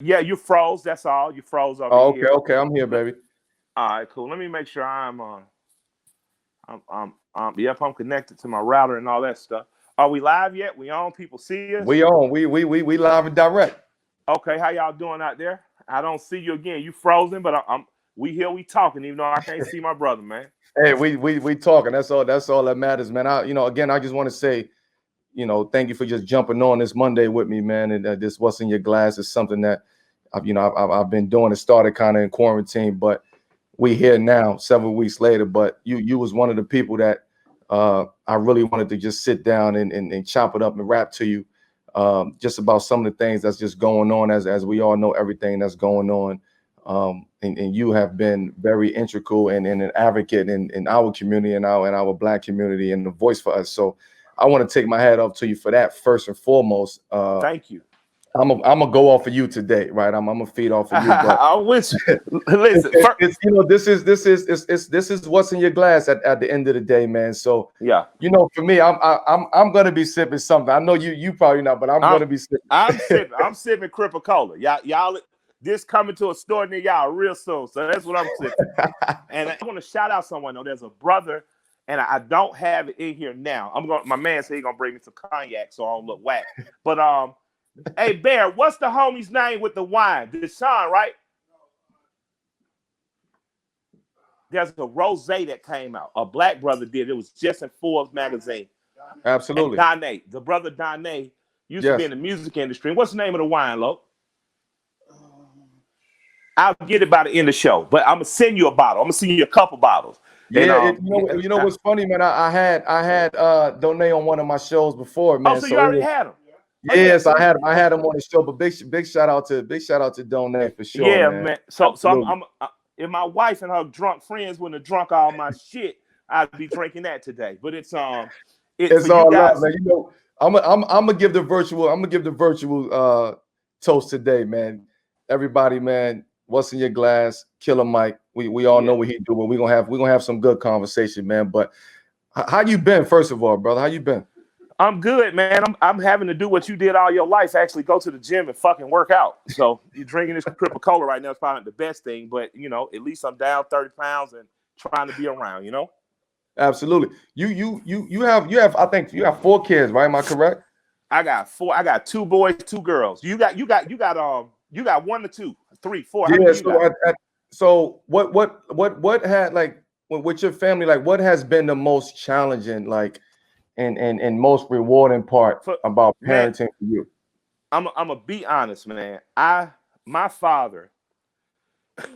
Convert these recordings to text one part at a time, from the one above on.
Yeah, you froze. That's all. You froze over Oh, okay, here. okay, I'm here, baby. All right, cool. Let me make sure I'm on. Yep, I'm connected to my router and all that stuff. Are we live yet? We on? People see us? We on. We live and direct. Okay, how y'all doing out there? I don't see you again. You frozen, but we here. We talking, even though I can't see my brother, man. Hey, we talking. That's all that matters, man. Again, I just want to say, thank you for just jumping on this Monday with me, man. And this what's in your glass is something that I've been doing. It started kind of in quarantine, but we here now, several weeks later. But you was one of the people that I really wanted to just sit down and chop it up and rap to you, just about some of the things that's just going on, as we all know everything that's going on. And you have been very integral and an advocate in our community and our Black community and the voice for us. So I want to take my hat off to you for that first and foremost. Thank you. I'm gonna go off of you today, right? I'm gonna feed off of you, but I wish. Listen, it's this is what's in your glass at the end of the day, man. So yeah, for me, I'm gonna be sipping something. I know you probably not, but I'm I'm gonna be sipping. I'm sipping Coca-Cola. Y'all, this coming to a store near y'all real soon. So that's what I'm sipping. And I want to shout out someone though. There's a brother, and I don't have it in here now. My man said he's gonna bring me some cognac so I don't look whack. But hey Bear, what's the homie's name with the wine? Deshaun, right? There's a rosé that came out. A black brother did. It was just in Forbes magazine. And Absolutely. Dane, the brother Dane, used to be in Yes. the music industry. What's the name of the wine, Lo? I'll get it by the end of the show, but I'm gonna send you a bottle. I'm gonna send you a couple bottles. And Yeah, what's funny, man. I had Donne on one of my shows before, oh, man. so you So it already was had them? Oh yeah, yes, I had him on the show, but big shout out to Donne for sure, yeah, man. man. So Absolutely. if my wife and her drunk friends wouldn't have drunk all my shit, I'd be drinking that today. But it's It's for you all love, guys. man. I'm gonna give the virtual toast today, man. Everybody, man. What's in your glass? Killer Mike. We all know Yeah, what he do, but we gonna have some good conversation, man. But how you been, first of all, brother? How you been? I'm good, man. I'm having to do what you did all your life. Actually, go to the gym and fucking work out. So you're drinking this Coca Cola right now is probably not the best thing, but at least I'm down 30 pounds and trying to be around. Absolutely. You have I think you have 4 kids, right? Am I correct? I got four. I got two boys, two girls. You got one to two, three, four. How Yeah. many you So got? so what had like with your family, like what has been the most challenging, like and most rewarding part For about man, parenting for you? I'm a be honest, man. My father,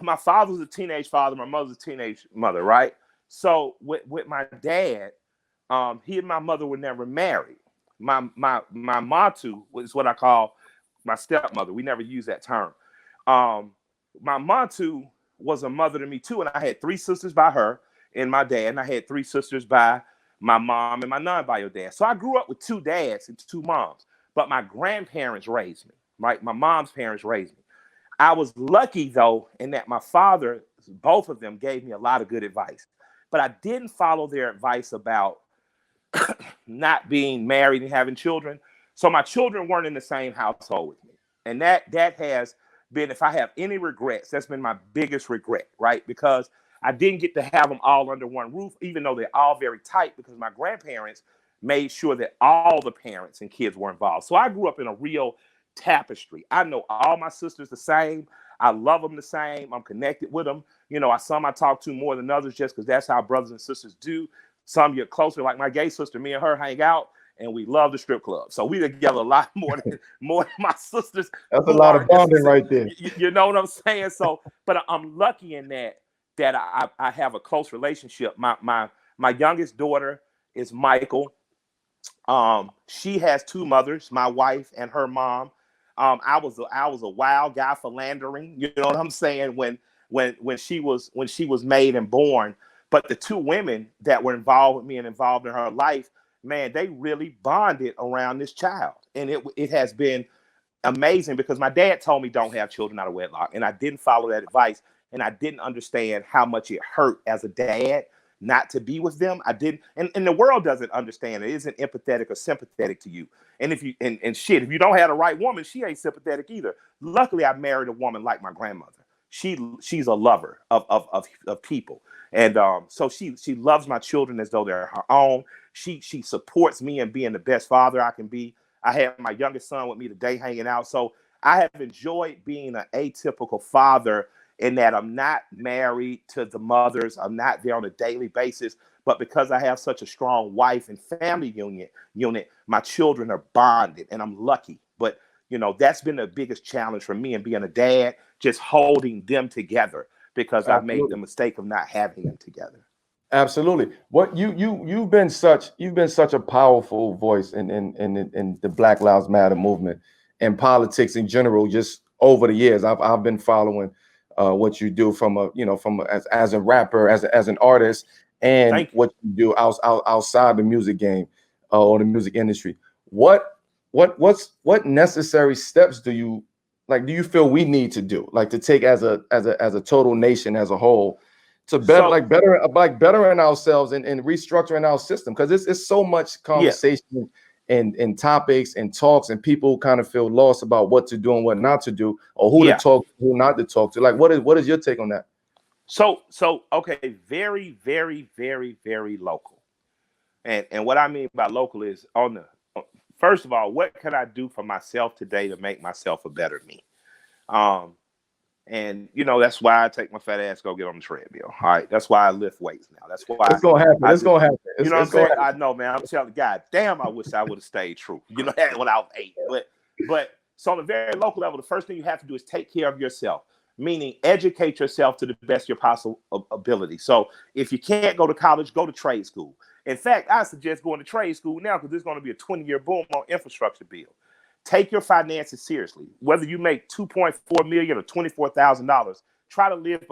my father was a teenage father. My mother's a teenage mother, right? So with my dad, he and my mother were never married. My matu was what I call my stepmother. We never use that term. Um, my matu was a mother to me too, and I had three sisters by her and my dad, and I had three sisters by my mom and my non-bio dad. So I grew up with two dads and two moms, but my grandparents raised me. Right, my mom's parents raised me. I was lucky though in that my father, both of them, gave me a lot of good advice, but I didn't follow their advice about not being married and having children. So my children weren't in the same household with me. And that has been, if I have any regrets, that's been my biggest regret, right? Because I didn't get to have them all under one roof, even though they're all very tight, because my grandparents made sure that all the parents and kids were involved. So I grew up in a real tapestry. I know all my sisters the same. I love them the same. I'm connected with them. Some I talk to more than others just because that's how brothers and sisters do. Some get closer, like my gay sister. Me and her hang out, and we love the strip club. So we together a lot more than my sisters That's a who lot are of just the bonding same. right there. You know what I'm saying? So, but I'm lucky in that I have a close relationship. My youngest daughter is Michael. She has two mothers, my wife and her mom. I was a wild guy philandering. You know what I'm saying? When she was made and born. But the two women that were involved with me and involved in her life, man, they really bonded around this child, and it has been amazing because my dad told me don't have children out of wedlock, and I didn't follow that advice, and I didn't understand how much it hurt as a dad not to be with them. I didn't, and the world doesn't understand. It isn't empathetic or sympathetic to you. And if you and shit, if you don't have the right woman, she ain't sympathetic either. Luckily, I married a woman like my grandmother. She's a lover of people, and so she loves my children as though they're her own. She supports me in being the best father I can be. I have my youngest son with me today, hanging out. So I have enjoyed being an atypical father in that I'm not married to the mothers. I'm not there on a daily basis, but because I have such a strong wife and family unit, my children are bonded, and I'm lucky. But that's been the biggest challenge for me in being a dad, just holding them together because I made the Absolutely. mistake of not having them together. Absolutely. What you've been such a powerful voice in the Black Lives Matter movement and politics in general. Just over the years, I've been following what you do from as a rapper, as an artist, and Thank you. what you do outside the music game or the music industry. What necessary steps do you feel we need to do, like to take as a total nation as a whole, to So bettering ourselves and restructuring our system? Because it's so much yeah, conversation and topics and talks, and people kind of feel lost about what to do and what not to do, or who to yeah. talk to, who not to talk to. Like, what is your take on that? So okay, very, very, very, very local. And what I mean by local is first of all, what can I do for myself today to make myself a better me? Um, and that's why I take my fat ass go get on the treadmill. All right, that's why I lift weights now. That's why It's gonna happen. I It's just, gonna happen. you know what I'm It's gonna saying? happen. I know, man. I'm telling God, damn, I wish I would have stayed true. That when I was 8. But so on a very local level, the first thing you have to do is take care of yourself, meaning educate yourself to the best of your possible ability. So if you can't go to college, go to trade school. In fact, I suggest going to trade school now because there's going to be a 20-year boom on infrastructure bill. Take your finances seriously. Whether you make $2.4 million or $24,000, try to live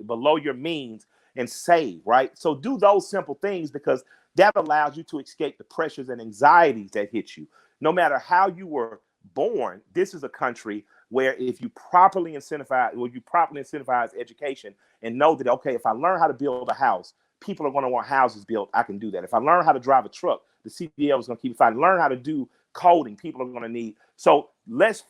below your means and save, right? So do those simple things because that allows you to escape the pressures and anxieties that hit you. No matter how you were born, this is a country where if you properly incentivize education and know that, okay, if I learn how to build a house, people are going to want houses built. I can do that. If I learn how to drive a truck, the CDL is going to keep me fine. Learn how to do coding, people are going to need. So let's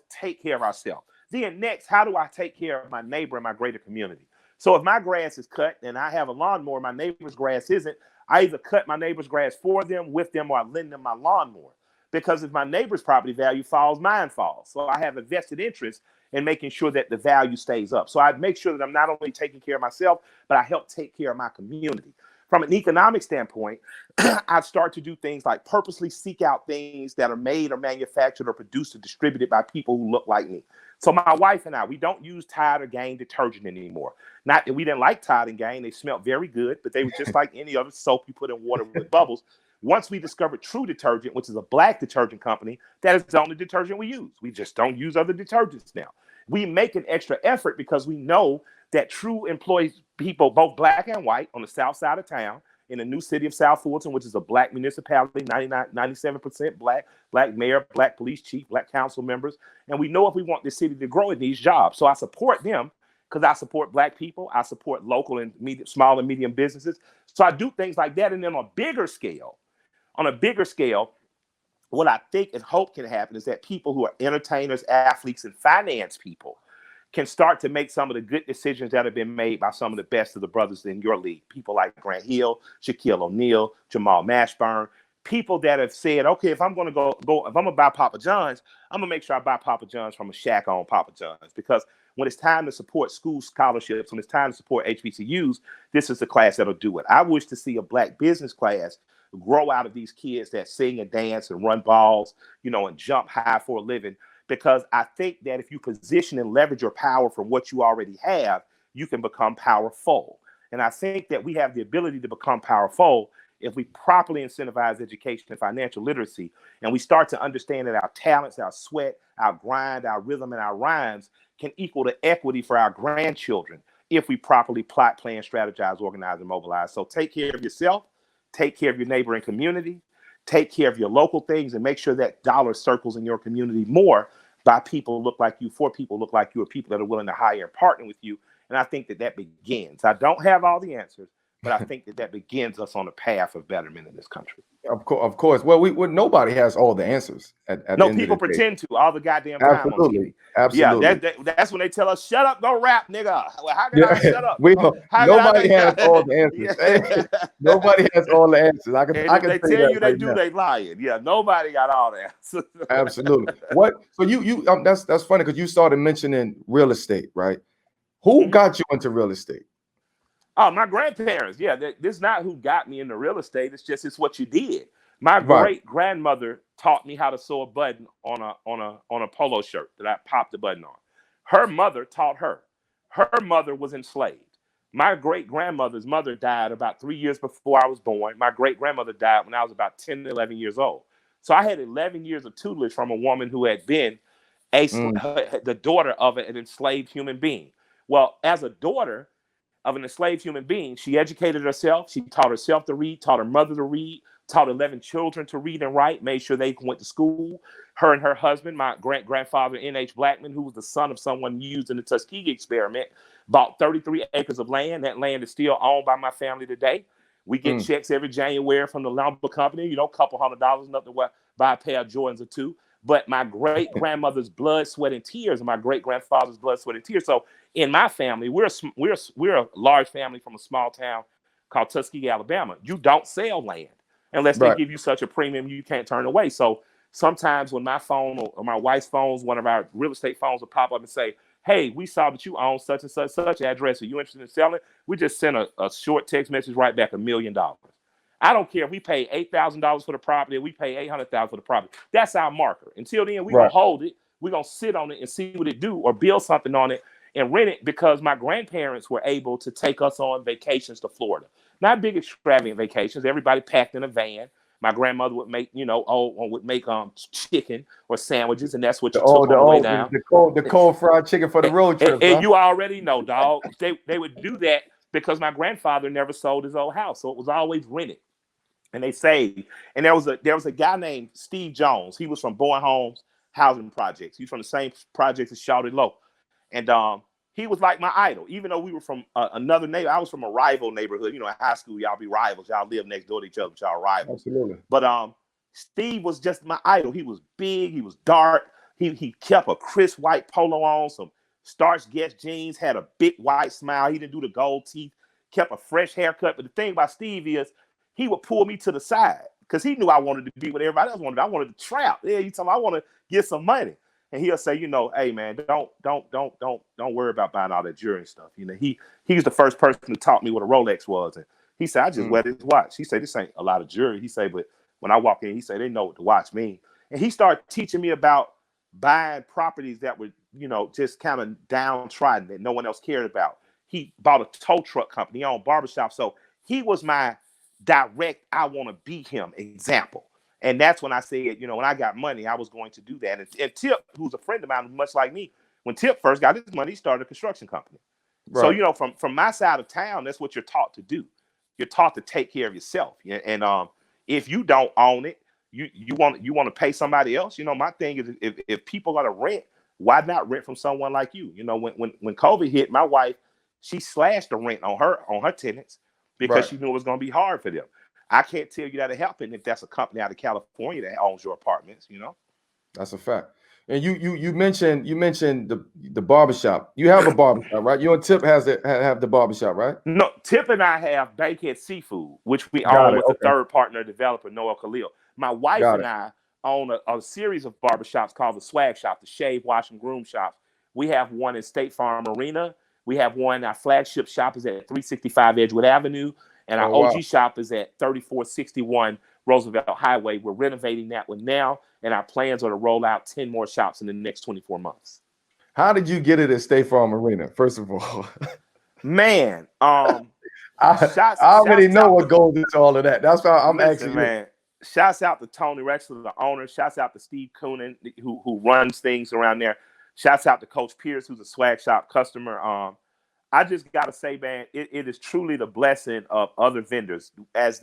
take care of ourselves. Then next, how do I take care of my neighbor and my greater community? So if my grass is cut and I have a lawnmower, my neighbor's grass isn't, I either cut my neighbor's grass for them, with them, or I lend them my lawnmower. Because if my neighbor's property value falls, mine falls. So I have a vested interest in making sure that the value stays up. So I make sure that I'm not only taking care of myself, but I help take care of my community. From an economic standpoint, I start to do things like purposely seek out things that are made or manufactured or produced or distributed by people who look like me. So my wife and I, we don't use Tide or Gain detergent anymore. Not that we didn't like Tide and Gain. They smelled very good, but they were just like any other soap you put in water with bubbles. Once we discovered True Detergent, which is a black detergent company, that is the only detergent we use. We just don't use other detergents now. We make an extra effort because we know that True employs people, both black and white, on the south side of town, in the new city of South Fulton, which is a black municipality, 97% black mayor, black police chief, black council members. And we know if we want this city to grow, it needs jobs. So I support them because I support black people. I support local and small and medium businesses. So I do things like that. And then on a bigger scale, what I think and hope can happen is that people who are entertainers, athletes, and finance people can start to make some of the good decisions that have been made by some of the best of the brothers in your league. People like Grant Hill, Shaquille O'Neal, Jamal Mashburn, people that have said, okay, if I'm going to if I'm going to buy Papa John's, I'm going to make sure I buy Papa John's from a shack on Papa John's. Because when it's time to support school scholarships, when it's time to support HBCUs, this is the class that'll do it. I wish to see a black business class grow out of these kids that sing and dance and run balls, and jump high for a living. Because I think that if you position and leverage your power from what you already have, you can become powerful. And I think that we have the ability to become powerful if we properly incentivize education and financial literacy, and we start to understand that our talents, our sweat, our grind, our rhythm, and our rhymes can equal the equity for our grandchildren if we properly plot, plan, strategize, organize, and mobilize. So take care of yourself, take care of your neighbor and community, take care of your local things, and make sure that dollar circles in your community more by people who look like you, for people who look like you, or people that are willing to hire and partner with you. And I think that begins. I don't have all the answers, but I think that begins us on a path of betterment in this country. Of course. Well, nobody has all the answers at the No, end of people the day. pretend to all the goddamn time on Absolutely, TV. Yeah, absolutely. that's when they tell us, shut up, go rap, nigga. Well, how can Yeah, I shut up? we don't. How can I Nobody has all make the answers. Hey, yeah. nobody has all the answers. And I if can they say tell that you they right do, now. they lying. Yeah, nobody got all the answers. Absolutely. What? So that's funny because you started mentioning real estate, right? Who Mhm. got you into real estate? Oh, my grandparents. Yeah, this is not who got me into real estate. It's what you did. My Right. great grandmother taught me how to sew a button on a polo shirt that I popped the button on. Her mother taught her. Her mother was enslaved. My great grandmother's mother died about 3 years before I was born. My great grandmother died when I was about 10, 11 years old. So I had 11 years of tutelage from a woman who had been Mm, the daughter of an enslaved human being. Well, as a daughter of an enslaved human being, she educated herself. She taught herself to read, taught her mother to read, taught 11 children to read and write, made sure they went to school. Her and her husband, my grandfather, N.H. Blackman, who was the son of someone used in the Tuskegee experiment, bought 33 acres of land. That land is still owned by my family today. We get mm. checks every January from the lumber company, a couple $100, nothing to buy a pair of Jordans or two. But my great grandmother's blood, sweat, and tears, and my great grandfather's blood, sweat, and tears. So in my family, we're a large family from a small town called Tuskegee, Alabama. You don't sell land unless they Right. give you such a premium you can't turn away. So sometimes when my phone or my wife's phones, one of our real estate phones will pop up and say, "Hey, we saw that you own such and such address. Are you interested in selling?" We just send a short text message right back, $1,000,000. I don't care if we pay $8,000 for the property or we pay $800,000 for the property. That's our marker. Until then, we're gonna Right. hold it. We're gonna sit on it and see what it do, or build something on it and rent it, because my grandparents were able to take us on vacations to Florida. Not big extravagant vacations. Everybody packed in a van. My grandmother would make, chicken or sandwiches, and that's what you took on the way down. The cold fried chicken for the road trips, And huh? you already know, dog. They would do that because my grandfather never sold his old house, so it was always rented. And they saved. And there was a guy named Steve Jones. He was from Bowen Homes Housing Projects. He's from the same projects as Shawty Low. And he was like my idol, even though we were from another neighbor. I was from a rival neighborhood. In high school, y'all be rivals. Y'all live next door to each other, but y'all rivals. Absolutely. But Steve was just my idol. He was big. He was dark. He kept a crisp white polo on, some starched Guess jeans, had a big white smile. He didn't do the gold teeth, kept a fresh haircut. But the thing about Steve is he would pull me to the side because he knew I wanted to be what everybody else wanted. I wanted to trap. Yeah, you tell me I want to get some money. And he'll say, hey man, don't worry about buying all that jewelry and stuff. He's the first person who taught me what a Rolex was. And he said, I just wear this watch. He said, this ain't a lot of jewelry. He said, but when I walk in, he said, they know what the watch means. And he started teaching me about buying properties that were, just kind of downtrodden that no one else cared about. He bought a tow truck company, he owned barbershop. So he was my direct, I want to be him example. And that's when I said, when I got money, I was going to do that. And Tip, who's a friend of mine, much like me, when Tip first got his money, he started a construction company. Right. So, from my side of town, that's what you're taught to do. You're taught to take care of yourself. And if you don't own it, you want to pay somebody else. My thing is, if people are to rent, why not rent from someone like you? When COVID hit, my wife, she slashed the rent on her tenants because Right. she knew it was going to be hard for them. I can't tell you that it happened if that's a company out of California that owns your apartments. That's a fact. And you mentioned the barbershop. You have a barbershop, right? You and Tip have the barbershop, right? No, Tip and I have Bankhead Seafood, which we Got own it. with the Okay. third partner developer, Noel Khalil. My wife Got and it. I own a series of barbershops called the Swag Shop, the Shave, Wash, and Groom Shops. We have one in State Farm Arena. We have one, our flagship shop is at 365 Edgewood Avenue. And our Oh wow. OG shop is at 3461 Roosevelt Highway. We're renovating that one now, and our plans are to roll out 10 more shops in the next 24 months. How did you get it at State Farm Arena? First of all, Man, I shouts already know out what goes into all of that. That's why I'm Listen, asking you. man. Shouts out to Tony Rexler, the owner. Shouts out to Steve Coonan, who runs things around there. Shouts out to Coach Pierce, who's a swag shop customer. I just gotta say, man, it is truly the blessing of other vendors. As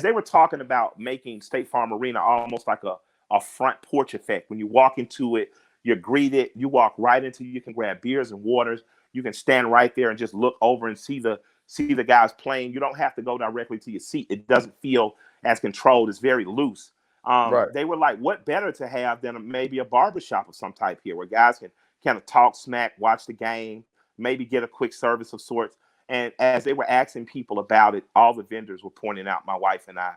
they were talking about making State Farm Arena almost like a front porch effect. When you walk into it, you're greeted. You walk right into, you can grab beers and waters. You can stand right there and just look over and see the see the guys playing. You don't have to go directly to your seat. It doesn't feel as controlled. It's very loose. Right. They were like, what better to have than maybe a barbershop of some type here where guys can kind of talk smack, watch the game, maybe get a quick service of sorts. And as they were asking people about it, all the vendors were pointing out my wife and I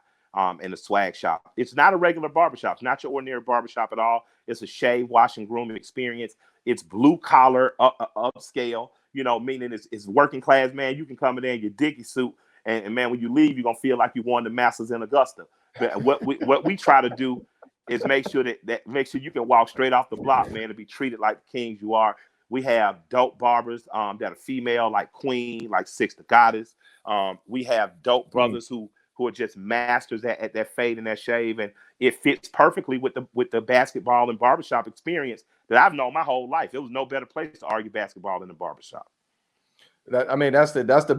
in the swag shop. It's not a regular barbershop. It's not your ordinary barbershop at all. It's a shave, wash, and grooming experience. It's blue collar, upscale, meaning it's working class, man. You can come in there in your Dickie suit. And man, when you leave, you're going to feel like you won the Masters in Augusta. But what we try to do is make sure that you can walk straight off the block, man, and be treated like the kings you are. We have dope barbers that are female, like Queen, like Six the Goddess. We have dope brothers who are just masters at that fade and that shave, and it fits perfectly with the basketball and barbershop experience that I've known my whole life. It was no better place to argue basketball than the barbershop. That's the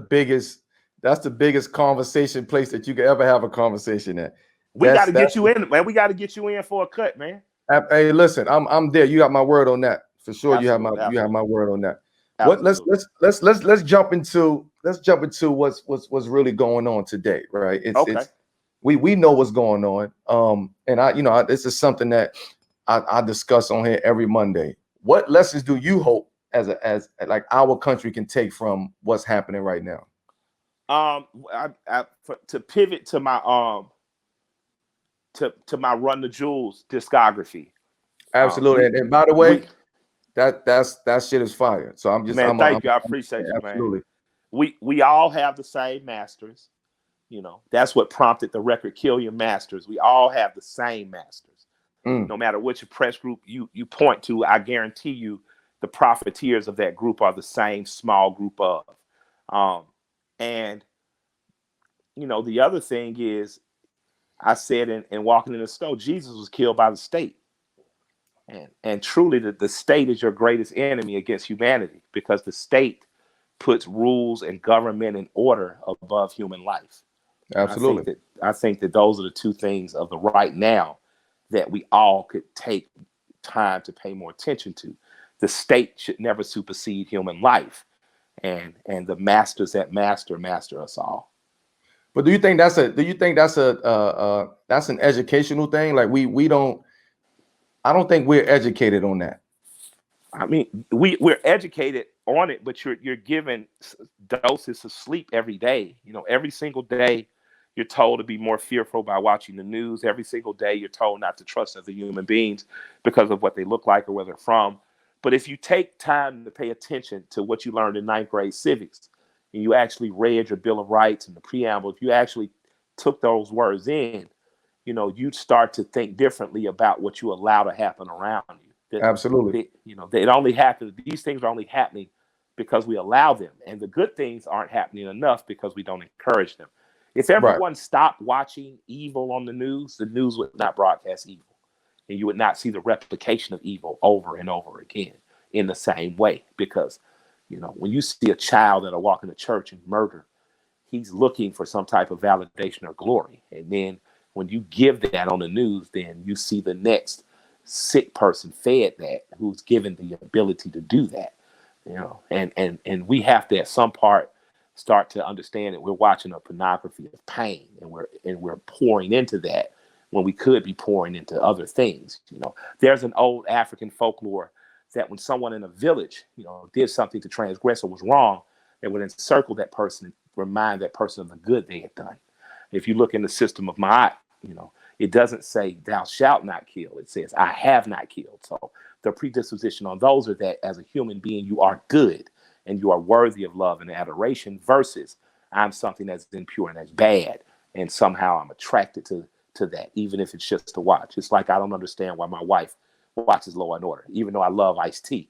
biggest conversation place that you could ever have a conversation at. We got to get you in, man. We got to get you in for a cut, man. Hey, listen, I'm there. You got my word on that for sure. Absolutely, you have my word on that. Absolutely. Let's jump into what's really going on today, right? We know what's going on. And this is something that I discuss on here every Monday. What lessons do you hope as like our country can take from what's happening right now? To pivot to my to my Run the Jewels discography. Absolutely. And by the way, that shit is fire. So thank you. I appreciate you, absolutely. Man. We all have the same masters. That's what prompted the record Kill Your Masters. We all have the same masters. No matter which press group you point to, I guarantee you the profiteers of that group are the same small group of. And the other thing is, I said in Walking in the Snow, Jesus was killed by the state. And truly, the state is your greatest enemy against humanity, because the state puts rules and government and order above human life. Absolutely. I think that those are the two things of the right now that we all could take time to pay more attention to. The state should never supersede human life, and the masters that master us all. But do you think that's an educational thing? Like I don't think we're educated on that. I mean, we're educated on it, but you're given doses of sleep every day. Every single day you're told to be more fearful by watching the news. Every single day you're told not to trust other human beings because of what they look like or where they're from. But if you take time to pay attention to what you learned in 9th grade civics, and you actually read your Bill of Rights and the preamble, if you actually took those words in, you'd start to think differently about what you allow to happen around you. Absolutely. It only happens. These things are only happening because we allow them, and the good things aren't happening enough because we don't encourage them. If everyone stopped watching evil on the news would not broadcast evil, and you would not see the replication of evil over and over again in the same way. Because, when you see a child that'll walk into church and murder, he's looking for some type of validation or glory. And then when you give that on the news, then you see the next sick person fed that, who's given the ability to do that. And we have to at some part start to understand that we're watching a pornography of pain, and we're pouring into that when we could be pouring into other things. There's an old African folklore that when someone in a village, did something to transgress or was wrong, they would encircle that person and remind that person of the good they had done. If you look in the system of Ma'at, it doesn't say thou shalt not kill. It says I have not killed. So the predisposition on those are that as a human being, you are good and you are worthy of love and adoration, versus I'm something that's impure and that's bad, and somehow I'm attracted to that, even if it's just to watch. It's like I don't understand why my wife watches Law and Order, even though I love Ice-T.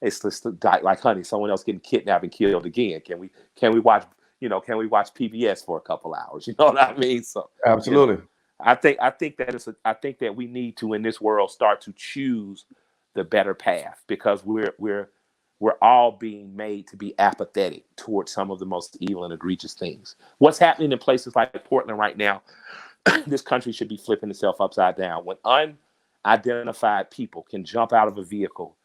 It's just like, honey, someone else getting kidnapped and killed again. Can we watch PBS for a couple hours? You know what I mean? So absolutely. I think that we need to, in this world, start to choose the better path, because we're all being made to be apathetic towards some of the most evil and egregious things. What's happening in places like Portland right now, this country should be flipping itself upside down. When unidentified people can jump out of a vehicle,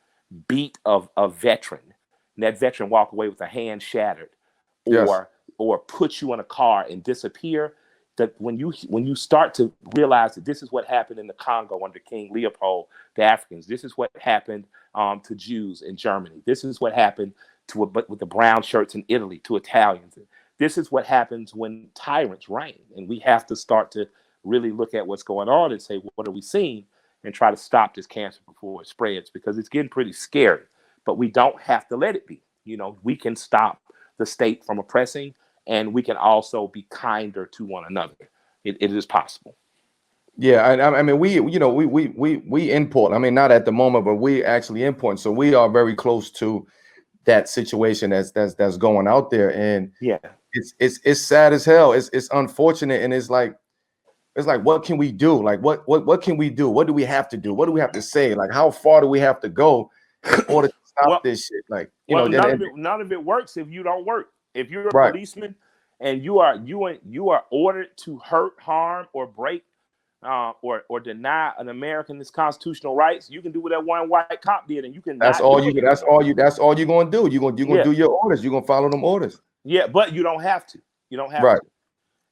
beat a veteran, and that veteran walk away with a hand shattered, or or put you in a car and disappear, that when you start to realize that this is what happened in the Congo under King Leopold, the Africans, this is what happened to Jews in Germany, this is what happened with the brown shirts in Italy to Italians. This is what happens when tyrants reign, and we have to start to really look at what's going on and say, what are we seeing, and try to stop this cancer before it spreads, because it's getting pretty scary. But we don't have to let it be. We can stop the state from oppressing, and we can also be kinder to one another. It is possible. Yeah, I mean, we import. I mean, not at the moment, but we actually import. So we are very close to that situation that's going out there, and yeah, it's sad as hell. It's unfortunate, and it's like what can we do? Like what can we do? What do we have to do? What do we have to say? Like how far do we have to go in order to stop this shit? Like none of it works if you don't work. If you're a policeman and you are ordered to hurt, harm, or break or deny an American his constitutional rights, you can do what that one white cop did, and you can. That's all you're gonna do. You're gonna do your orders. You're gonna follow them orders. Yeah, but you don't have to. You don't have to.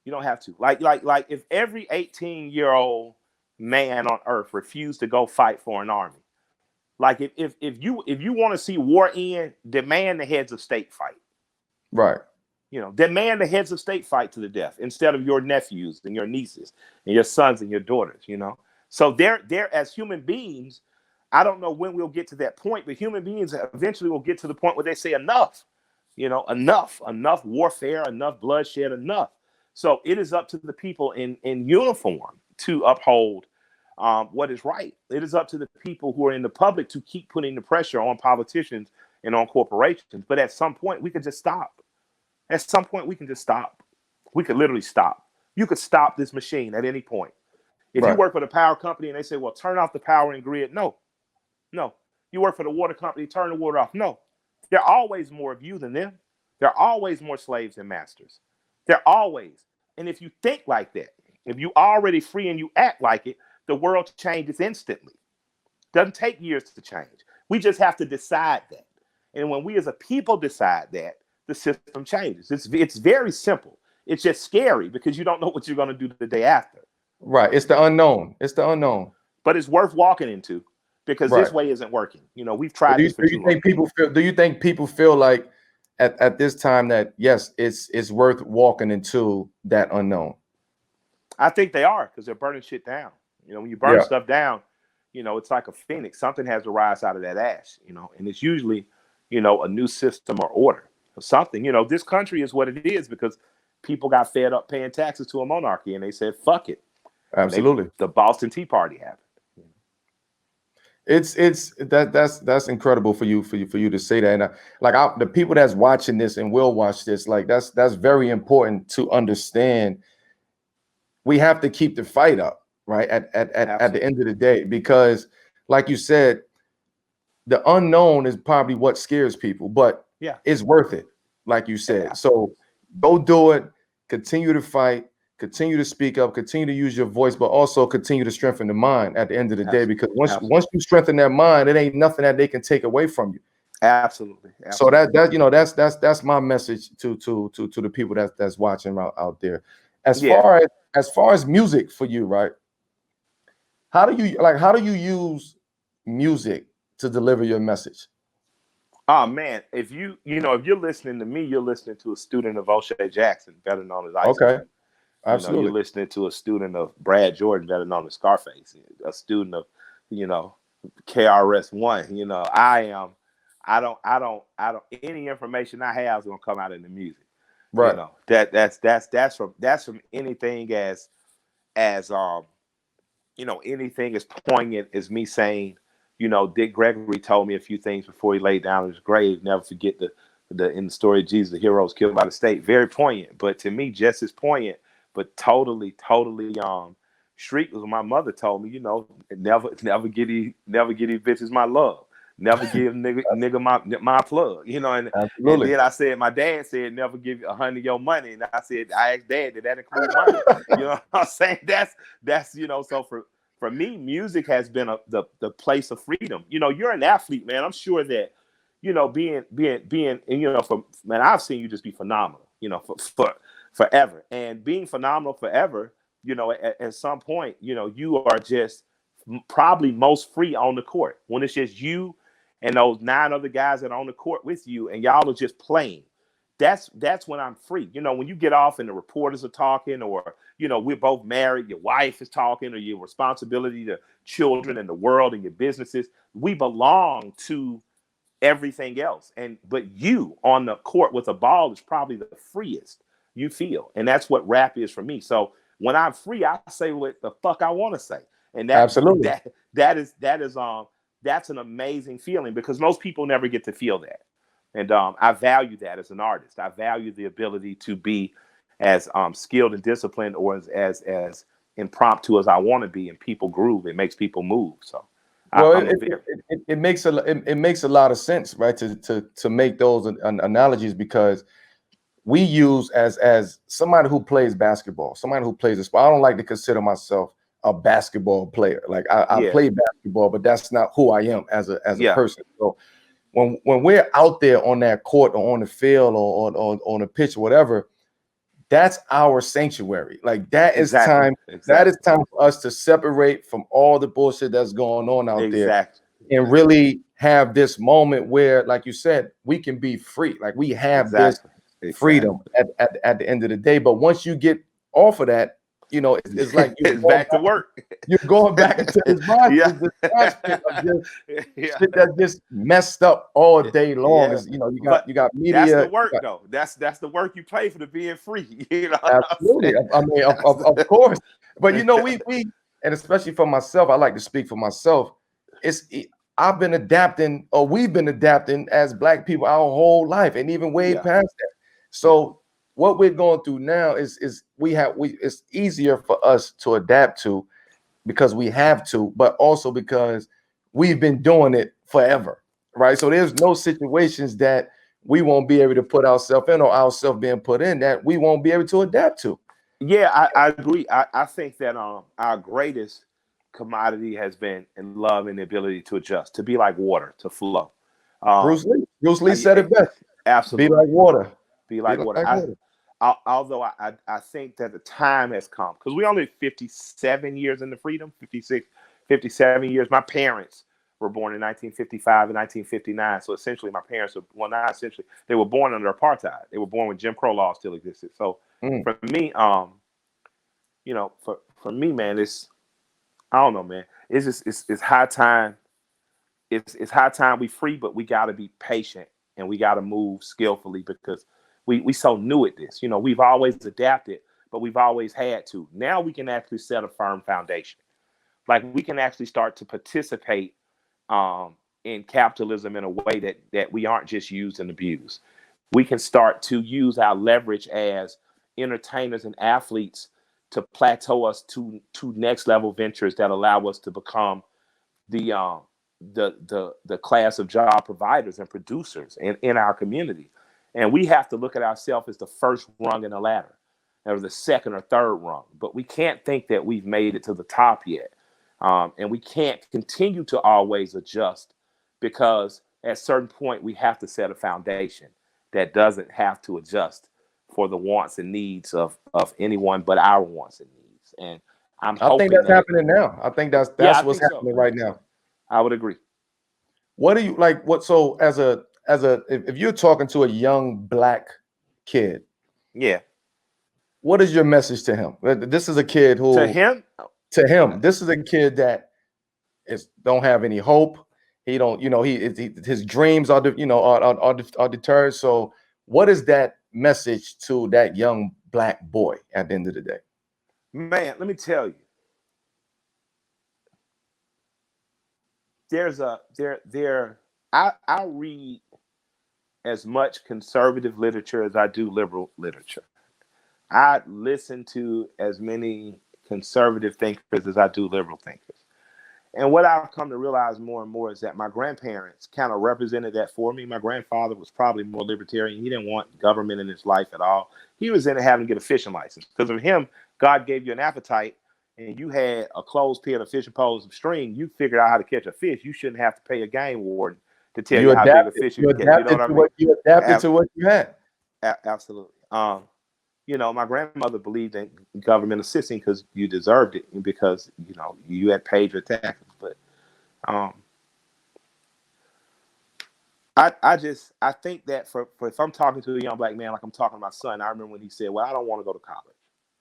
You don't have to. Like if every 18-year-old man on earth refused to go fight for an army, like if you want to see war end, demand the heads of state fight. Right. Demand the heads of state fight to the death instead of your nephews and your nieces and your sons and your daughters. So they're as human beings. I don't know when we'll get to that point, but human beings eventually will get to the point where they say enough. Enough warfare, enough bloodshed, enough. So it is up to the people in uniform to uphold what is right. It is up to the people who are in the public to keep putting the pressure on politicians and on corporations. But at some point, we could just stop. At some point, we can just stop. We could literally stop. You could stop this machine at any point. If you work for the power company and they say, well, turn off the power and grid. No. You work for the water company, turn the water off. No. There are always more of you than them. There are always more slaves than masters. There are always. And if you think like that, if you already free and you act like it, the world changes instantly. Doesn't take years to change. We just have to decide that. And when we as a people decide that, the system changes. It's very simple. It's just scary because you don't know what you're going to do the day after. Right. It's the unknown. But it's worth walking into because this way isn't working. We've tried this for too long. Do you think people feel like at this time that yes, it's worth walking into that unknown? I think they are, because they're burning shit down. When you burn stuff down, it's like a phoenix. Something has to rise out of that ash, and it's usually, a new system or order or something. This country is what it is because people got fed up paying taxes to a monarchy and they said, fuck it. Absolutely. The Boston Tea Party happened. That's incredible for you to say that. And the people that's watching this and will watch this, like that's very important to understand. We have to keep the fight up, right? At the end of the day, because like you said, the unknown is probably what scares people, but it's worth it, like you said. Yeah. So go do it, continue to fight, continue to speak up, continue to use your voice, but also continue to strengthen the mind at the end of the day, because once you strengthen that mind, it ain't nothing that they can take away from you. Absolutely. So that's my message to the people that's watching out there. As far as music for you, right? How do you use music to deliver your message? Oh man, if you're listening to me, you're listening to a student of O'Shea Jackson, better known as Ice. Okay. Absolutely. You're listening to a student of Brad Jordan, better known as Scarface, a student of, KRS-One. I don't any information I have is gonna come out in the music. Right. That's from anything as anything as poignant as me saying, Dick Gregory told me a few things before he laid down in his grave. Never forget in the story of Jesus, the hero was killed by the state. Very poignant, but to me, just as poignant, but totally street was when my mother told me, never get these bitches my love. Never give nigga my plug, and then I said, my dad said, never give 100 your money. And I said, I asked Dad, did that include money? You know what I'm saying? That's so for me, music has been the place of freedom. You're an athlete, man. I'm sure that, being, and I've seen you just be phenomenal. for forever. And being phenomenal forever, at some point, you are just probably most free on the court when it's just you and those 9 other guys that are on the court with you, and y'all are just playing. That's when I'm free. When you get off and the reporters are talking, or we're both married, your wife is talking, or your responsibility to children and the world and your businesses, we belong to everything else. But you on the court with a ball is probably the freest you feel, and that's what rap is for me. So when I'm free, I say what the fuck I want to say, and Absolutely. that's an amazing feeling, because most people never get to feel that. And I value that as an artist. I value the ability to be as skilled and disciplined, or as impromptu as I want to be, and people groove. It makes people move. So, well, it makes a lot of sense, right? To make those analogies, because we use as somebody who plays basketball, somebody who plays a sport. I don't like to consider myself a basketball player. Like I play basketball, but that's not who I am as a person. So when we're out there on that court, or on the field, or on the pitch, or whatever, that's our sanctuary. Like that is time. That is time for us to separate from all the bullshit that's going on out there, and really have this moment where, like you said, we can be free. Like we have this freedom at the end of the day. But once you get off of that, it's like it's back to work. You're going back into this shit that's just messed up all day long. You got media. That's the work, though. That's the work you pay for, the being free. Absolutely. I mean, of course. But we and especially for myself, I like to speak for myself. I've been adapting, or we've been adapting as Black people our whole life, and even way past that. So what we're going through now is it's easier for us to adapt to, because we have to, but also because we've been doing it forever, right? So there's no situations that we won't be able to put ourselves in, or ourselves being put in, that we won't be able to adapt to. Yeah, I agree. I think that our greatest commodity has been in love and the ability to adjust, to be like water, to flow. Bruce Lee said it best. Absolutely. Be like water. Be like water. Although I think that the time has come, because we only 57 years in the freedom, 56, 57 years. My parents were born in 1955 and 1959. So essentially my parents were, well, not essentially, they were born under apartheid. They were born when Jim Crow law still existed. So for me, for me, man, I don't know, man. It's high time. It's high time we free, but we got to be patient, and we got to move skillfully, because we so new at this. We've always adapted, but we've always had to. Now we can actually set a firm foundation. Like we can actually start to participate in capitalism in a way that we aren't just used and abused. We can start to use our leverage as entertainers and athletes to plateau us to next level ventures that allow us to become the class of job providers and producers in our community. And we have to look at ourselves as the first rung in the ladder, or the second or third rung. But we can't think that we've made it to the top yet. And we can't continue to always adjust, because at a certain point we have to set a foundation that doesn't have to adjust for the wants and needs of anyone but our wants and needs. And I think that's happening now. I think that's what's happening right now. I would agree. What do you like? So if you're talking to a young Black kid, what is your message to him? This is a kid who this is a kid that don't have any hope. He don't, his dreams are deterred. So what is that message to that young Black boy at the end of the day? Man, let me tell you. I read as much conservative literature as I do liberal literature. I listen to as many conservative thinkers as I do liberal thinkers. And what I've come to realize more and more is that my grandparents kind of represented that for me. My grandfather was probably more libertarian. He didn't want government in his life at all. He was into having to get a fishing license. Because of him, God gave you an appetite, and you had a clothespin, a fishing pole, some string. You figured out how to catch a fish. You shouldn't have to pay a game warden to tell you how big a fish you can catch. You adapted to what you had. Absolutely. You know, my grandmother believed in government assisting because you deserved it and because, you know, you had paid your taxes. But um, I think that for if I'm talking to a young black man, like I'm talking to my son, I remember when he said, well, I don't want to go to college.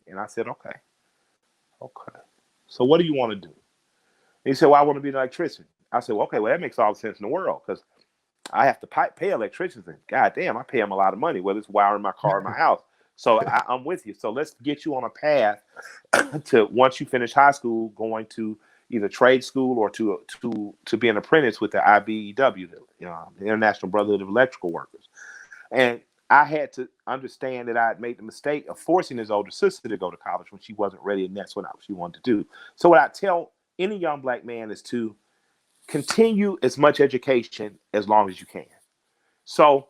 And I said, okay. So what do you want to do? And he said, well, I want to be an electrician. I said, well, okay, well, that makes all the sense in the world because I have to pay electricians, and goddamn, I pay them a lot of money, whether it's wiring my car or my house. So I'm with you. So let's get you on a path to once you finish high school, going to either trade school or to be an apprentice with the IBEW, the International Brotherhood of Electrical Workers. And I had to understand that I had made the mistake of forcing his older sister to go to college when she wasn't ready, and that's what she wanted to do. So what I tell any young black man is to continue as much education as long as you can. So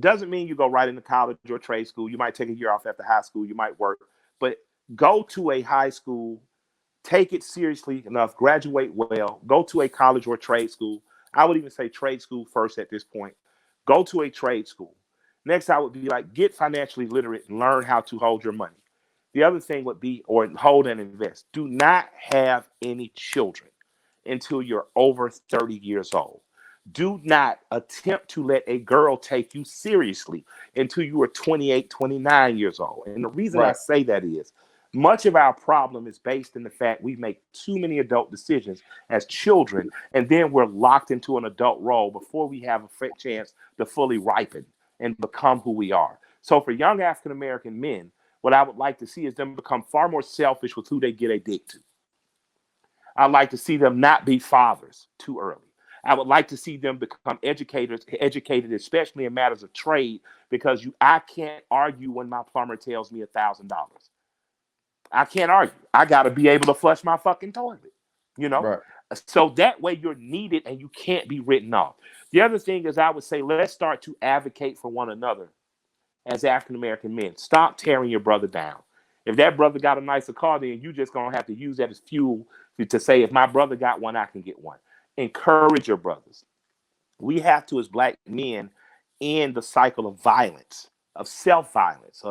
doesn't mean you go right into college or trade school. You might take a year off after high school. You might work, but go to a high school, take it seriously enough, graduate well, go to a college or trade school. I would even say trade school first at this point. Go to a trade school. Next, I would be like, get financially literate and learn how to hold your money. The other thing would be, or hold and invest. Do not have any children until you're over 30 years old. Do not attempt to let a girl take you seriously until you are 28, 29 years old. And the reason I Right. say that is much of our problem is based in the fact we make too many adult decisions as children, and then we're locked into an adult role before we have a chance to fully ripen and become who we are. So for young African American men, what I would like to see is them become far more selfish with who they get a dick to. I'd like to see them not be fathers too early. I would like to see them become educated, especially in matters of trade, because I can't argue when my plumber tells me $1,000. I can't argue. I got to be able to flush my fucking toilet, you know? Right. So that way you're needed and you can't be written off. The other thing is I would say, let's start to advocate for one another as African American men. Stop tearing your brother down. If that brother got a nicer car, then you just gonna have to use that as fuel to say, if my brother got one, I can get one. Encourage your brothers. We have to, as black men, end the cycle of violence, of self-violence,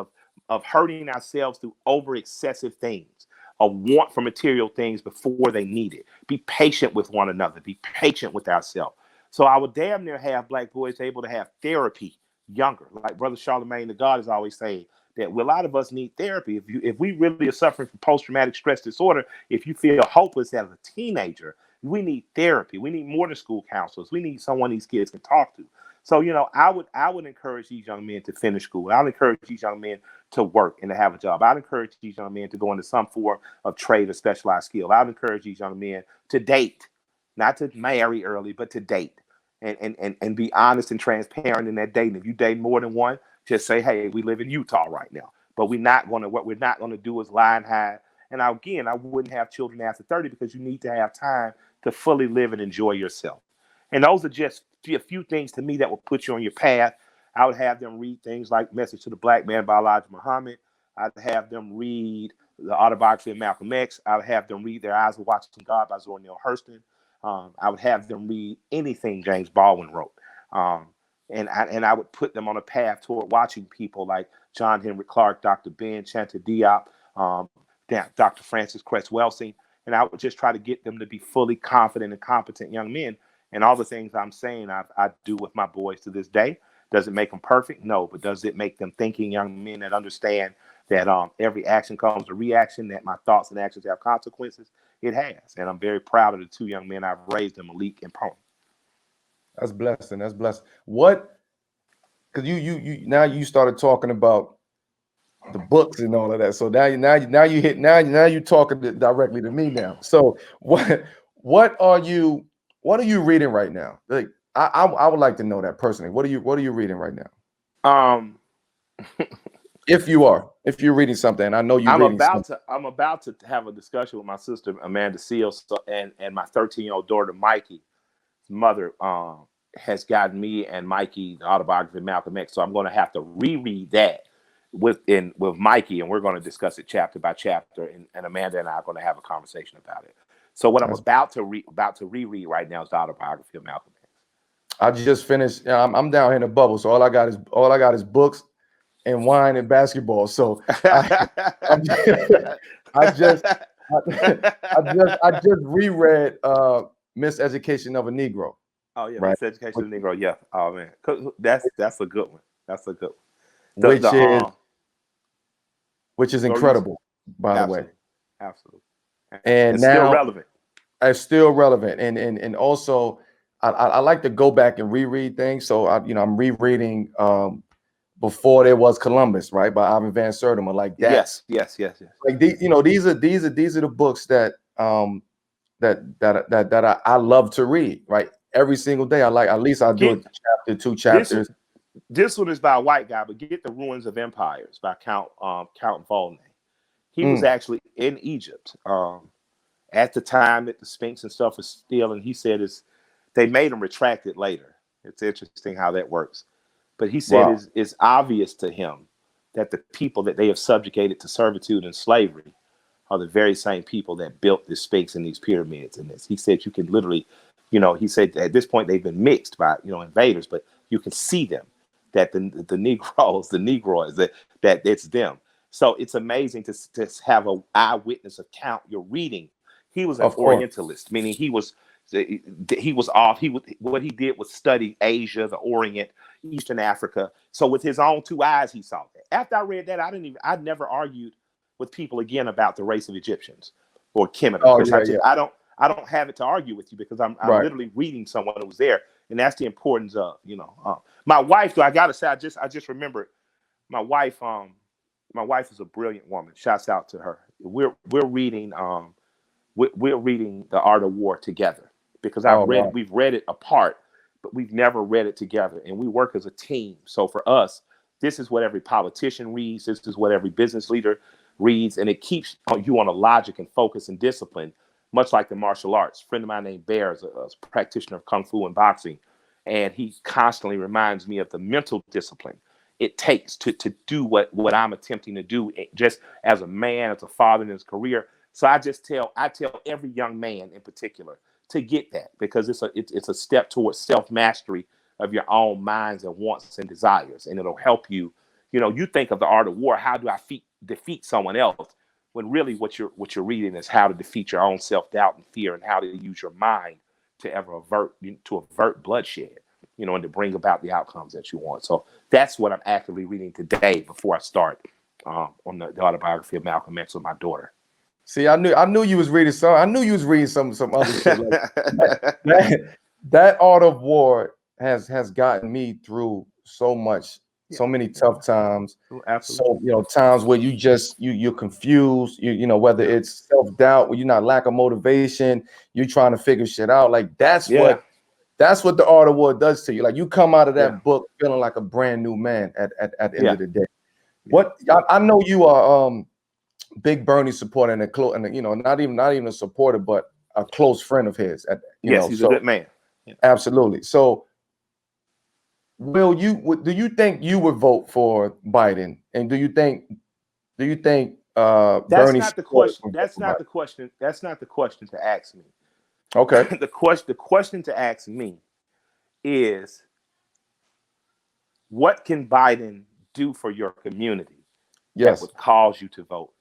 of hurting ourselves through over excessive things, a want for material things before they need it. Be patient with one another. Be patient with ourselves. So I would damn near have black boys able to have therapy younger. Like Brother Charlemagne the God is always saying, that a lot of us need therapy. If we really are suffering from post-traumatic stress disorder, if you feel hopeless as a teenager, we need therapy. We need more than school counselors. We need someone these kids can talk to. So, I would encourage these young men to finish school. I'd encourage these young men to work and to have a job. I'd encourage these young men to go into some form of trade or specialized skill. I'd encourage these young men to date, not to marry early, but to date and be honest and transparent in that dating. If you date more than one, just say, hey, we live in Utah right now. But what we're not gonna do is lie and hide. And again, I wouldn't have children after 30 because you need to have time to fully live and enjoy yourself. And those are just a few things to me that will put you on your path. I would have them read things like Message to the Black Man by Elijah Muhammad. I'd have them read the autobiography of Malcolm X. I would have them read Their Eyes Were Watching God by Zora Neale Hurston. I would have them read anything James Baldwin wrote. And I would put them on a path toward watching people like John Henry Clark, Dr. Ben Chanta Diop, Dr. Francis Cress Welsing, and I would just try to get them to be fully confident and competent young men. And all the things I'm saying I do with my boys to this day. Does it make them perfect? No, but does it make them thinking young men that understand that every action comes a reaction, that my thoughts and actions have consequences? It has, and I'm very proud of the two young men I've raised, them, Malik and Pony. That's blessing. That's blessing. What? Because you now you started talking about the books and all of that. So now you're talking directly to me now. So what are you reading right now? Like I would like to know that personally. What are you reading right now? Um, If you're reading something, I know you're reading something. I'm about to have a discussion with my sister Amanda Seals and my 13-year-old daughter Mikey's mother has gotten me and Mikey the autobiography of Malcolm X. So I'm going to have to reread that with Mikey, and we're going to discuss it chapter by chapter. And Amanda and I are going to have a conversation about it. So what I'm about to reread right now is the autobiography of Malcolm X. I just finished. I'm down here in the bubble, so all I got is books. and wine and basketball. So I, I just I just reread Miseducation of a Negro. Oh yeah, Right. Miseducation of the Negro. Yeah. Oh man, that's a good one. That's a good one. Which The is which is go use incredible, by the way. absolutely, absolutely, And it's still now relevant. it's still relevant. And also I like to go back and reread things. So I'm rereading Before There Was Columbus, right, by Ivan Van Sertima. Like that's Yes. like these are the books that I love to read, right? Every single day. I like, at least I do Get a chapter, two this. chapters. This one is by a white guy, but get The Ruins of Empires by Count Volney. He was actually in Egypt at the time that the Sphinx and stuff was still, and he said they made him retract it later. It's interesting how that works. But he said Wow. it's obvious to him that the people that they have subjugated to servitude and slavery are the very same people that built the Sphinx and these pyramids and this. He said you can literally, he said at this point they've been mixed by invaders, but you can see them, that the Negroes, the Negroids, that it's them. So it's amazing to have an eyewitness account. You're reading. He was an Of course. Orientalist, meaning he was off. What he did was study Asia, the Orient, Eastern Africa. So with his own two eyes, he saw that. After I read that, I never argued with people again about the race of Egyptians or Kemet, because I don't have it to argue with you, because I'm Right. literally reading someone who was there, and that's the importance of my wife. Though I gotta say, I just remembered my wife. My wife is a brilliant woman. Shouts out to her. We're reading we're reading The Art of War together, because we've read it apart, but we've never read it together, and we work as a team. So for us, this is what every politician reads. This is what every business leader reads, and it keeps you on a logic and focus and discipline, much like the martial arts. A friend of mine named Bear is a practitioner of Kung Fu and boxing, and he constantly reminds me of the mental discipline it takes to do what I'm attempting to do, just as a man, as a father in his career. So I tell every young man in particular to get that, because it's a step towards self-mastery of your own minds and wants and desires, and it'll help you. You think of The Art of War. How do I defeat someone else? When really what you're reading is how to defeat your own self-doubt and fear, and how to use your mind to avert bloodshed, and to bring about the outcomes that you want. So that's what I'm actively reading today before I start on the autobiography of Malcolm X with my daughter. See, I knew you was reading some. I knew you was reading some other shit. Like that Art of War has gotten me through so much, so many tough times. Absolutely. So times where you're confused. Whether it's self-doubt, where you're not lack of motivation, you're trying to figure shit out. Like that's what the Art of War does to you. Like you come out of that book feeling like a brand new man at the end of the day. What I know you are big Bernie supporter, and not even a supporter, but a close friend of his. He's a good man. Absolutely. So do you think you would vote for Biden? And do you think that's Bernie? Not the question. That's not the question. That's not the question to ask me. Okay. The question to ask me is, what can Biden do for your community that would cause you to vote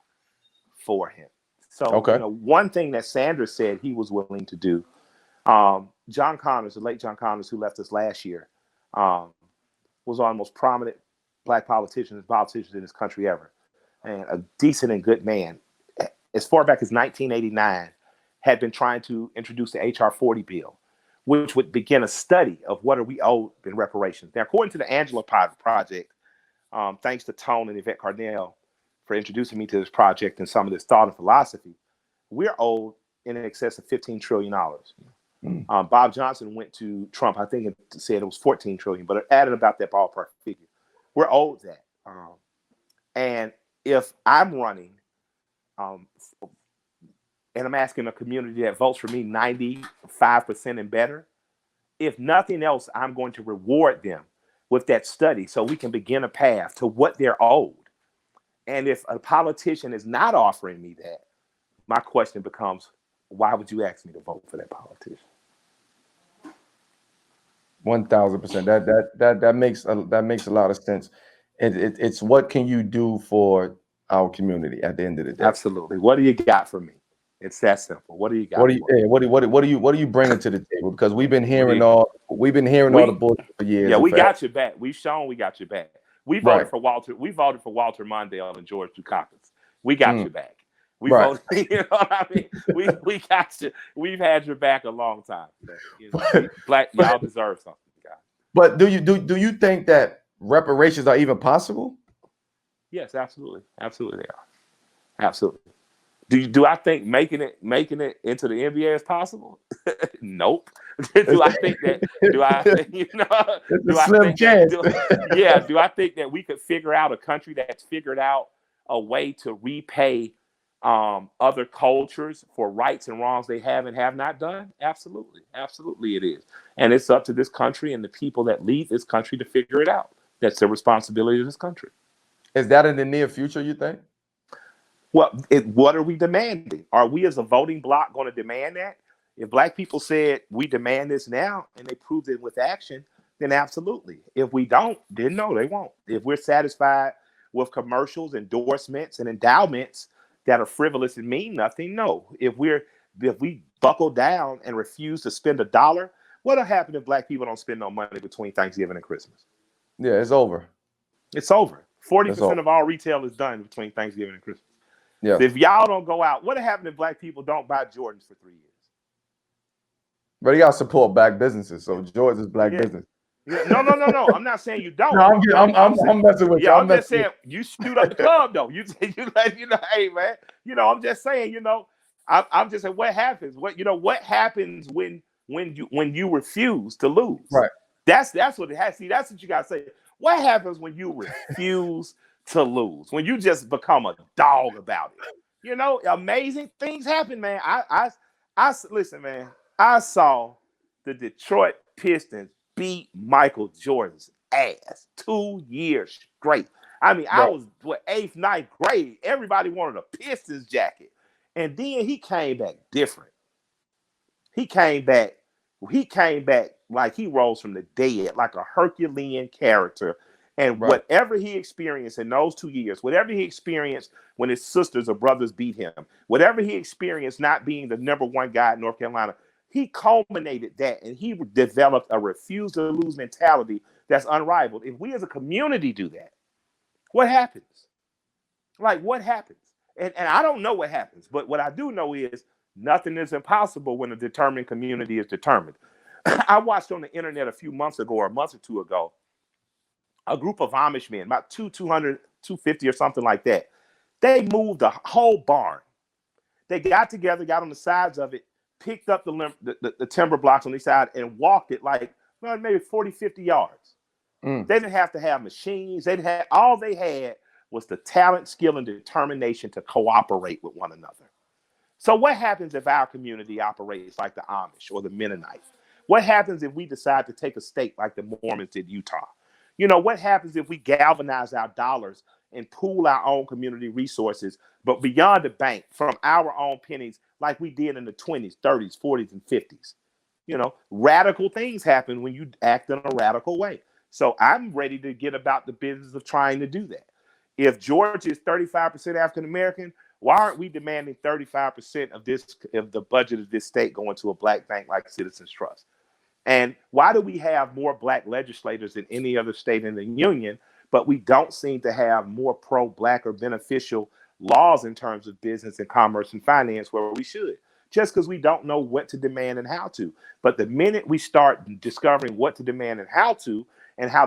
for him? So, one thing that Sanders said he was willing to do, John Connors, the late John Connors, who left us last year, was one of the most prominent black politicians in this country ever, and a decent and good man. As far back as 1989, had been trying to introduce the H.R. 40 bill, which would begin a study of what are we owed in reparations. Now, according to the Angela Project, thanks to Tone and Yvette Carnell for introducing me to this project and some of this thought and philosophy, we're owed in excess of $15 trillion. Bob Johnson went to Trump, I think it said it was 14 trillion, but it added about that ballpark figure. We're owed that. And if I'm running, and I'm asking a community that votes for me 95% and better, if nothing else, I'm going to reward them with that study so we can begin a path to what they're owed. And if a politician is not offering me that, my question becomes, why would you ask me to vote for that politician? 1000%. That makes a lot of sense. It's what can you do for our community at the end of the day. Absolutely. What do you got for me? It's that simple. What do you got for me? What are you bringing to the table? Because What do you? we've been hearing all the We bullshit for years Yeah, and we forever. got your back. We've shown we got your back. We Right. voted for Walter. We voted for Walter Mondale and George Dukakis. We got Mm, your back. We right. voted. You know what I mean? We got you. We've had your back a long time. So, black, y'all deserve something, guys. But do you think that reparations are even possible? Yes, absolutely, absolutely they are. Absolutely. Do I think making it into the NBA is possible? Nope. Do I think that? Do I think It's a Do I slim think that? chance. Yeah. Do I think that we could figure out a country that's figured out a way to repay other cultures for rights and wrongs they have not done? Absolutely, absolutely, it is. And it's up to this country and the people that lead this country to figure it out. That's the responsibility of this country. Is that in the near future, you think? Well, what are we demanding? Are we as a voting bloc going to demand that? If black people said we demand this now and they proved it with action, then absolutely. If we don't, then no, they won't. If we're satisfied with commercials, endorsements, and endowments that are frivolous and mean nothing, no. If we buckle down and refuse to spend a dollar, what'll happen if black people don't spend no money between Thanksgiving and Christmas? Yeah, it's over. It's over. It's 40% over. of all retail is done between Thanksgiving and Christmas. Yeah. So if y'all don't go out, what happened if black people don't buy Jordans for 3 years? But you got to support black businesses. So George is black business. Yeah. No. I'm not saying you don't. No, I'm messing with you. Yeah, I'm just saying you shoot up the club though. You like, hey man, I'm just saying, I'm just saying what happens. What happens when you refuse to lose? Right. That's what it has. See, that's what you gotta say. What happens when you refuse to lose? When you just become a dog about it? Amazing things happen, man. I listen, man. I saw the Detroit Pistons beat Michael Jordan's ass 2 years straight. I mean, I was eighth, ninth grade. Everybody wanted a Pistons jacket, and then he came back different. He came back like he rose from the dead, like a Herculean character. And whatever he experienced in those 2 years, whatever he experienced when his sisters or brothers beat him, whatever he experienced not being the number one guy in North Carolina, he culminated that and he developed a refuse to lose mentality that's unrivaled. If we as a community do that, what happens? Like, what happens? And I don't know what happens, but what I do know is nothing is impossible when a determined community is determined. I watched on the internet a few months ago or a month or two ago, a group of Amish men, about 200, 250 or something like that. They moved a whole barn. They got together, got on the sides of it, picked up the timber blocks on the side and walked it like maybe 40, 50 yards. They didn't have to have machines. All they had was the talent, skill, and determination to cooperate with one another. So what happens if our community operates like the Amish or the Mennonites? What happens if we decide to take a state like the Mormons did Utah? What happens if we galvanize our dollars and pool our own community resources, but beyond the bank, from our own pennies, like we did in the 20s, 30s, 40s, and 50s? Radical things happen when you act in a radical way. So I'm ready to get about the business of trying to do that. If Georgia is 35% African American, why aren't we demanding 35% of the budget of this state going to a black bank like Citizens Trust? And why do we have more black legislators than any other state in the union, but we don't seem to have more pro-black or beneficial laws in terms of business and commerce and finance where we should? Just because we don't know what to demand and how to. But the minute we start discovering what to demand and how to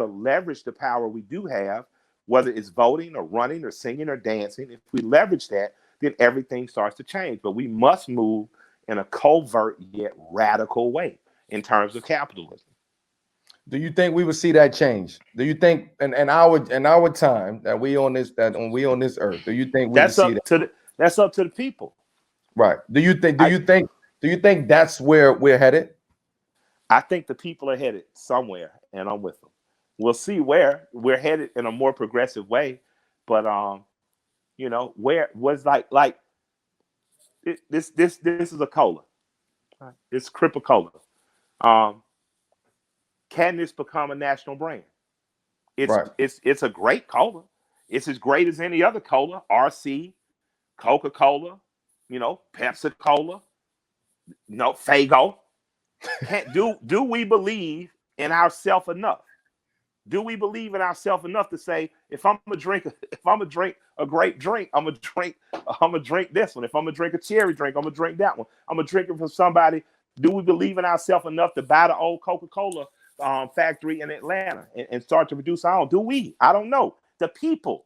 leverage the power we do have, whether it's voting or running or singing or dancing, if we leverage that, then everything starts to change. But we must move in a covert yet radical way in terms of capitalism. Do you think we would see that change? Do you think in our time that we on this earth, do you think we would see that? That's up to the people. Right. Do you think that's where we're headed? I think the people are headed somewhere, and I'm with them. We'll see where we're headed in a more progressive way, but where was this is a cola. It's Cripa Cola. Can this become a national brand? It's a great cola. It's as great as any other cola. RC, Coca-Cola, Pepsi Cola, Fago. Do we believe in ourselves enough? Do we believe in ourselves enough to say, if I'm gonna drink a grape drink, I'm gonna drink this one. If I'm gonna drink a cherry drink, I'm gonna drink that one. I'm gonna drink it from somebody. Do we believe in ourselves enough to buy the old Coca-Cola factory in Atlanta and start to produce our own? Do we? I don't know. The people,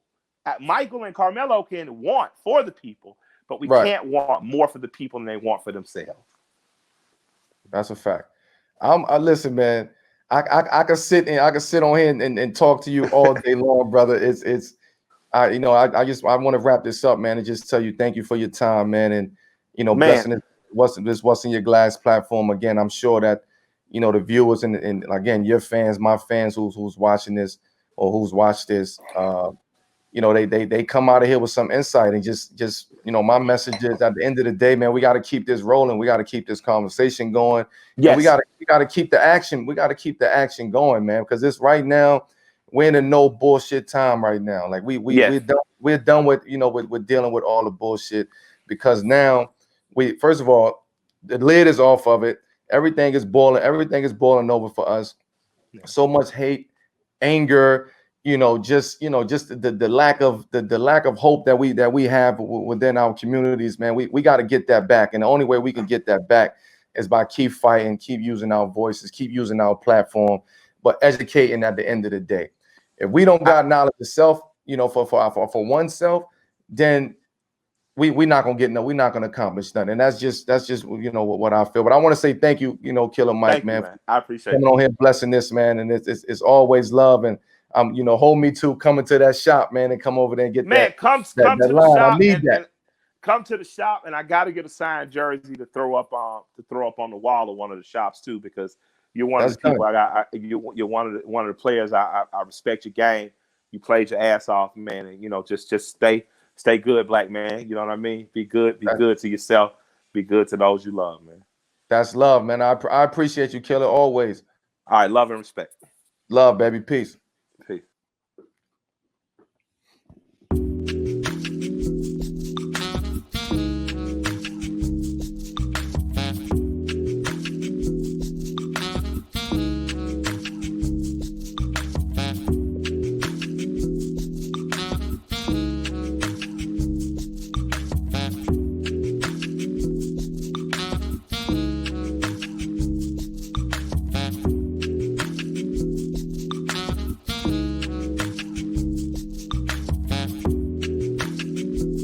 Michael and Carmelo can want for the people, but we can't want more for the people than they want for themselves. That's a fact. I listen, man. I can sit on here and talk to you all day long, brother. I want to wrap this up, man, and just tell you thank you for your time, man, and blessing what's in your glass platform. Again, I'm sure that the viewers and again your fans, my fans who's watching this or who's watched this, they come out of here with some insight, and just my message is, at the end of the day, man, we got to keep this rolling. We got to keep this conversation going. Yes. And we got to keep the action. We got to keep the action going, man, because this right now, we're in a no bullshit time right now. Like we're done with with dealing with all the bullshit, because now first of all, the lid is off of it. Everything is boiling over for us. Yeah. So much hate, anger, just the lack of hope that we have within our communities, man. We got to get that back, and the only way we can get that back is by keep fighting, keep using our voices, keep using our platform, but educating at the end of the day. If we don't got knowledge of self, for oneself, then we're not gonna accomplish nothing. And that's just what I feel. But I want to say thank you, Killer Mike, man. I appreciate coming on here, blessing this, man. And it's always love. And hold me to coming to that shop, man, and come over there and get that. Come to line. The shop. I need that. And come to the shop, and I got to get a signed jersey to throw up on the wall of one of the shops too, because you're one of the people you're one of the players. I respect your game. You played your ass off, man, and just stay good, black man. You know what I mean? Be good to yourself. Be good to those you love, man. That's love, man. I appreciate you, Killer, always. All right, love and respect. Love, baby. Peace.